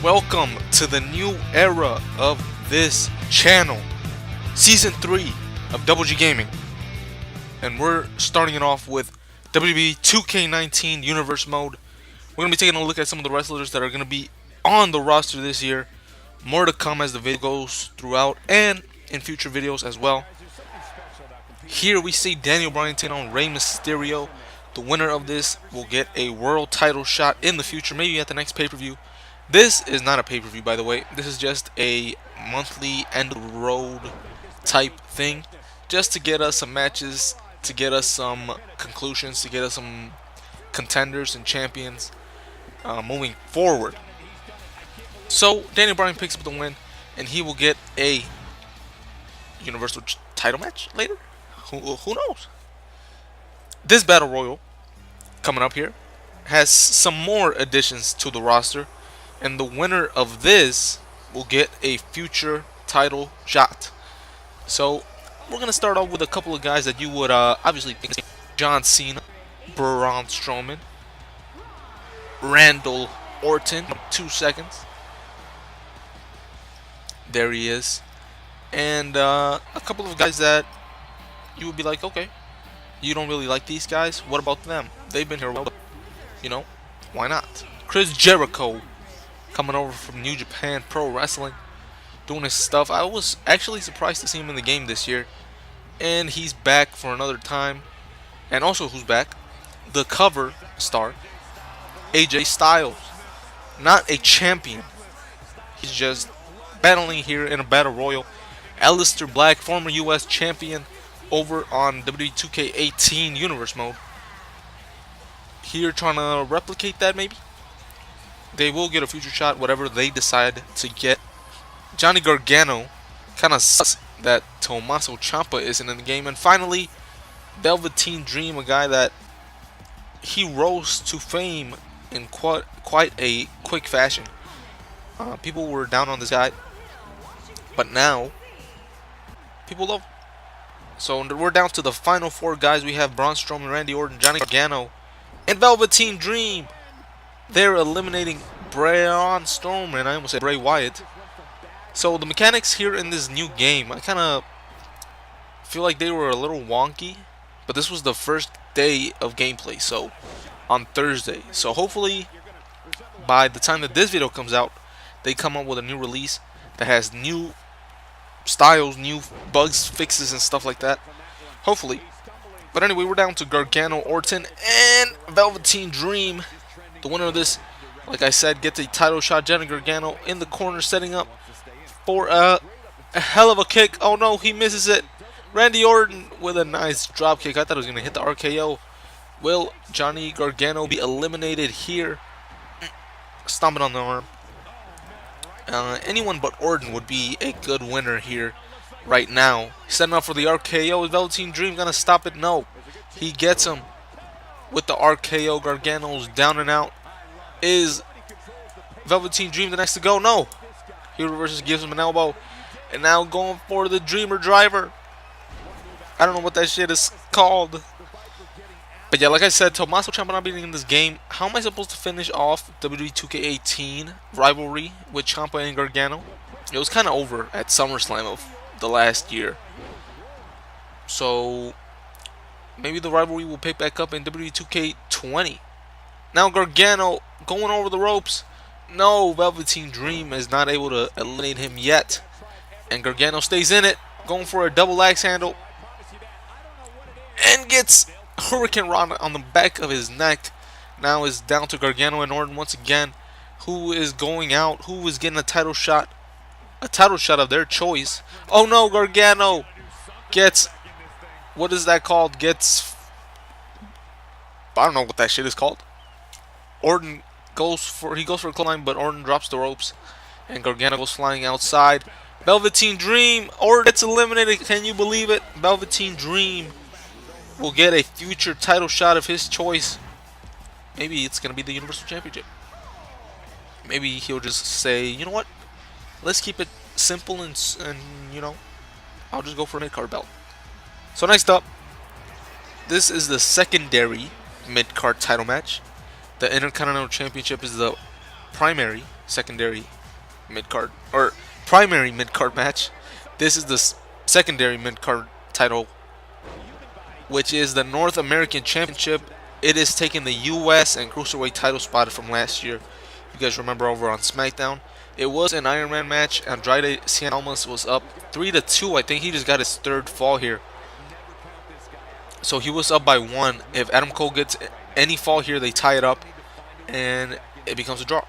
Welcome to the new era of this channel, Season 3 of WG Gaming. And we're starting it off with WWE 2K19 Universe Mode. We're going to be taking a look at some of the wrestlers that are going to be on the roster this year. More to come as the video goes throughout and in future videos as well. Here we see Daniel Bryan taking on Rey Mysterio. The winner of this will get a world title shot in the future, maybe at the next pay-per-view. This is not a pay-per-view, by the way. This is just a monthly end of the road type thing, just to get us some matches, to get us some conclusions, to get us some contenders and champions moving forward. So Daniel Bryan picks up the win, and he will get a Universal title match later. Who knows? This Battle Royal coming up here has some more additions to the roster, and the winner of this will get a future title shot. So we're gonna start off with a couple of guys that you would obviously think: John Cena, Braun Strowman, Randall Orton. 2 seconds. There he is, and a couple of guys that you would be like, okay, you don't really like these guys. What about them? They've been here, you know, why not? Chris Jericho, coming over from New Japan Pro Wrestling, doing his stuff. I was actually surprised to see him in the game this year, and he's back for another time. And also, who's back? The cover star, AJ Styles. Not a champion. He's just battling here in a battle royal. Aleister Black, former US champion, over on WWE 2K18 Universe Mode. Here trying to replicate that, maybe. They will get a future shot, whatever they decide to get. Johnny Gargano, kind of sucks that Tommaso Ciampa isn't in the game. And finally, Velveteen Dream, a guy that he rose to fame in quite a quick fashion. People were down on this guy, but now people love him. So we're down to the final 4 guys. We have Braun Strowman, Randy Orton, Johnny Gargano, and Velveteen Dream. They're eliminating Braun Strowman. I almost said Bray Wyatt. So the mechanics here in this new game, I kind of feel like they were a little wonky. But this was the first day of gameplay, so on Thursday. So hopefully by the time that this video comes out, they come up with a new release that has new styles, new bugs, fixes, and stuff like that. Hopefully. But anyway, we're down to Gargano, Orton, and Velveteen Dream. The winner of this, like I said, gets a title shot. Johnny Gargano in the corner, setting up for a hell of a kick. Oh no, he misses it. Randy Orton with a nice drop kick. I thought it was going to hit the RKO. Will Johnny Gargano be eliminated here? Stomping on the arm. Anyone but Orton would be a good winner here right now. Setting up for the RKO. Is Velveteen Dream going to stop it? No. He gets him with the RKO. Gargano's down and out. Is Velveteen Dream the next to go? No. He reverses, gives him an elbow. And now going for the Dreamer Driver. I don't know what that shit is called. But yeah, like I said, Tommaso Ciampa not being in this game. How am I supposed to finish off WWE 2K18 rivalry with Ciampa and Gargano? It was kind of over at SummerSlam of the last year. So maybe the rivalry will pick back up in WWE 2K20. Now Gargano going over the ropes. No, Velveteen Dream is not able to eliminate him yet. And Gargano stays in it, going for a double axe handle. And gets Hurricane Rana on the back of his neck. Now is down to Gargano and Orton once again. Who is going out? Who is getting a title shot? A title shot of their choice. Oh no, Gargano gets, what is that called? Gets, I don't know what that shit is called. Orton goes for a climb, but Orton drops the ropes. And Gargano goes flying outside. Velveteen Dream, Orton gets eliminated. Can you believe it? Velveteen Dream will get a future title shot of his choice. Maybe it's going to be the Universal Championship. Maybe he'll just say, you know what? Let's keep it simple and you know, I'll just go for a mid-card belt. So next up, this is the secondary mid-card title match. The Intercontinental Championship is the primary secondary mid card or primary mid card match. This is the secondary mid card title, which is the North American Championship. It is taking the U.S. and Cruiserweight title spot from last year. You guys remember over on SmackDown? It was an Iron Man match. Andrade Cien Almas was up 3-2. I think he just got his third fall here. So he was up by 1. If Adam Cole gets any fall here, they tie it up, and it becomes a draw.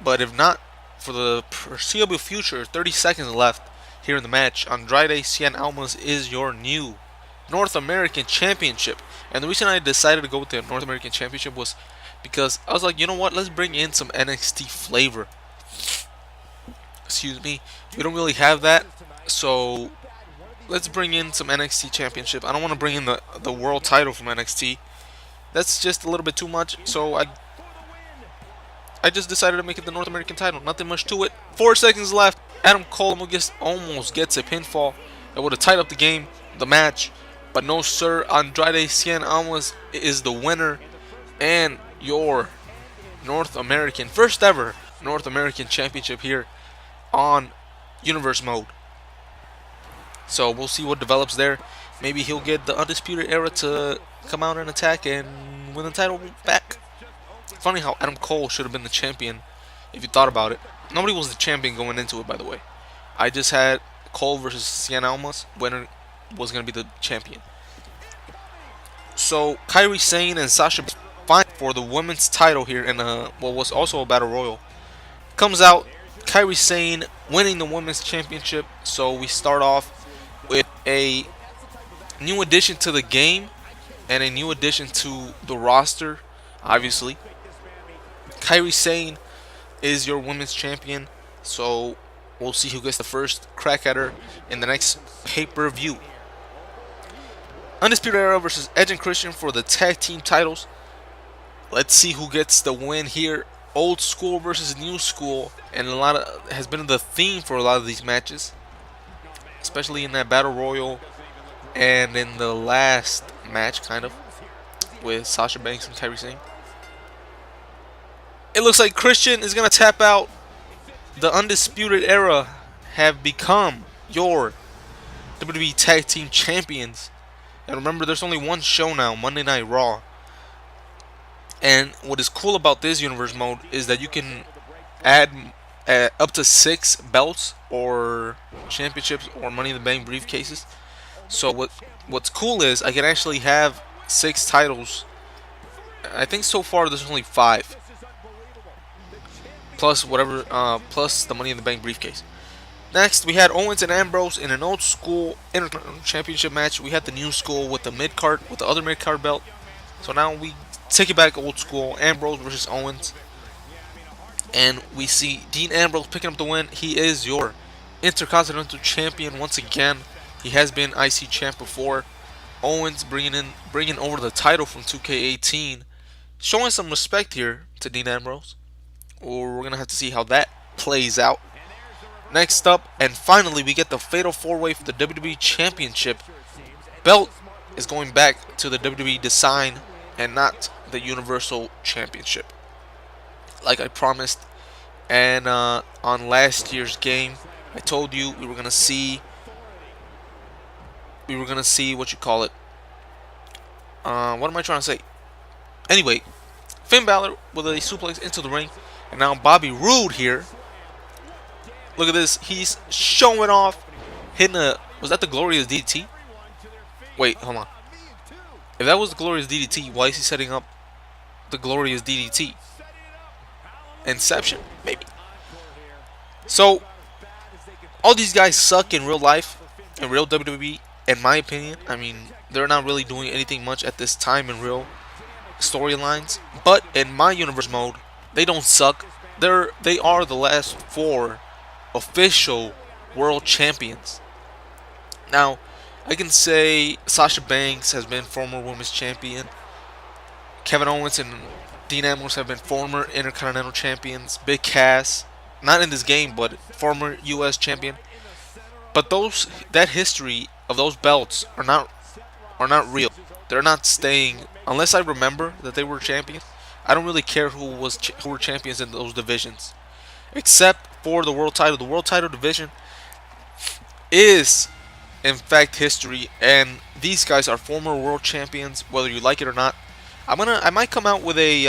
But if not, for the foreseeable future, 30 seconds left here in the match, Andrade Cien Almas is your new North American Championship. And the reason I decided to go with the North American Championship was because I was like, you know what, let's bring in some NXT flavor. Excuse me. We don't really have that, so let's bring in some NXT Championship. I don't want to bring in the world title from NXT. That's just a little bit too much, so I just decided to make it the North American title. Nothing much to it. 4 seconds left. Adam Cole almost gets a pinfall. It would have tied up the game, the match. But no, sir. Andrade Cien Almas is the winner and your North American, first ever North American Championship here on Universe Mode. So we'll see what develops there. Maybe he'll get the Undisputed Era to come out and attack and win the title back. Funny how Adam Cole should have been the champion if you thought about it. Nobody was the champion going into it, by the way. I just had Cole versus Cien Almas. Winner was going to be the champion. So KAIRI, SANE, and Sasha fight for the women's title here in what was also a battle royal. Comes out KAIRI, SANE winning the women's championship. So we start off with a new addition to the game and a new addition to the roster, obviously. KAIRI, SANE is your women's champion, so we'll see who gets the first crack at her in the next pay-per-view. Undisputed Era versus Edge and Christian for the tag team titles. Let's see who gets the win here. Old school versus new school, and has been the theme for a lot of these matches, especially in that battle royal and in the last match, kind of, with Sasha Banks and KAIRI, SANE. It looks like Christian is going to tap out. The Undisputed Era have become your WWE Tag Team Champions. And remember, there's only one show now, Monday Night Raw. And what is cool about this Universe Mode is that you can add up to 6 belts or championships or Money in the Bank briefcases. So what's cool is I can actually have 6 titles. I think so far there's only 5. Plus whatever, plus the Money in the Bank briefcase. Next, we had Owens and Ambrose in an old school Intercontinental Championship match. We had the new school with the mid card, with the other mid card belt. So now we take it back old school, Ambrose versus Owens, and we see Dean Ambrose picking up the win. He is your Intercontinental Champion once again. He has been IC champ before. Owens bringing over the title from 2K18, showing some respect here to Dean Ambrose. Or we're gonna have to see how that plays out. Next up, and finally, we get the Fatal 4-Way for the WWE Championship. Belt is going back to the WWE design and not the Universal Championship, like I promised. And on last year's game, I told you we were gonna see what you call it. What am I trying to say? Anyway, Finn Balor with a suplex into the ring. And now Bobby Roode here. Look at this. He's showing off. Hitting a... Was that the Glorious DDT? Wait, hold on. If that was the Glorious DDT, why is he setting up the Glorious DDT? Inception? Maybe. So, all these guys suck in real life. In real WWE, in my opinion. I mean, they're not really doing anything much at this time in real storylines. But in my Universe Mode, they don't suck. They are the last 4 official world champions. Now, I can say Sasha Banks has been former women's champion. Kevin Owens and Dean Ambrose have been former Intercontinental champions. Big Cass, not in this game, but former U.S. champion. But that history of those belts are not real. They're not staying unless I remember that they were champions. I don't really care who were champions in those divisions. except for the world title. The world title division is in fact history, and these guys are former world champions, whether you like it or not. I might come out with a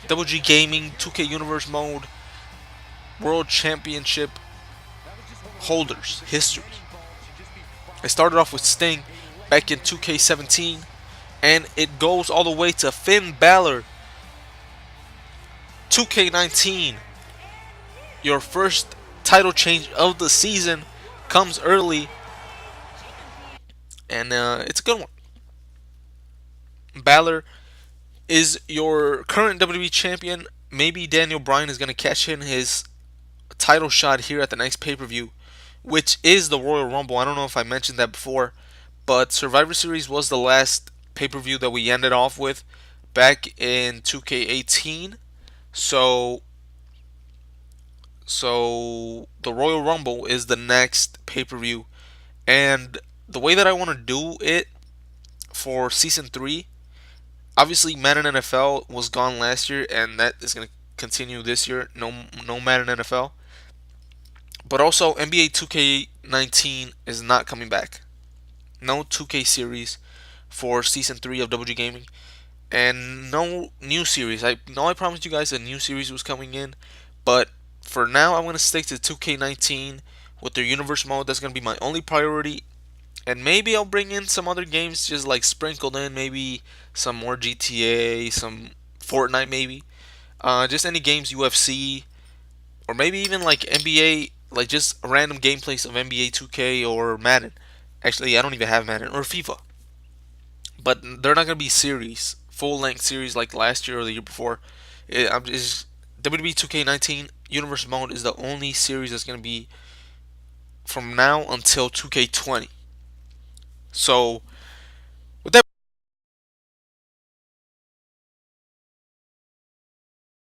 WG Gaming 2K Universe mode World Championship holders history. It started off with Sting back in 2K17, and it goes all the way to Finn Balor. 2K19, your first title change of the season, comes early, and it's a good one. Balor is your current WWE champion. Maybe Daniel Bryan is going to cash in his title shot here at the next pay-per-view, which is the Royal Rumble. I don't know if I mentioned that before, but Survivor Series was the last pay-per-view that we ended off with back in 2K18. So the Royal Rumble is the next pay-per-view, and the way that I want to do it for season 3, obviously Madden NFL was gone last year, and that is going to continue this year. No Madden NFL. But also NBA 2K19 is not coming back. No 2K series for season 3 of WG Gaming, and no new series. I know I promised you guys a new series was coming in, but for now I'm going to stick to 2K19 with their universe mode. That's going to be my only priority, and maybe I'll bring in some other games just like sprinkled in, maybe some more GTA, some Fortnite maybe. Just any games, UFC, or maybe even like NBA, like just random gameplays of NBA 2K or Madden. Actually, I don't even have Madden or FIFA. But they're not gonna be series, full length series like last year or the year before. WWE 2K19 Universe Mode is the only series that's gonna be from now until 2K20. So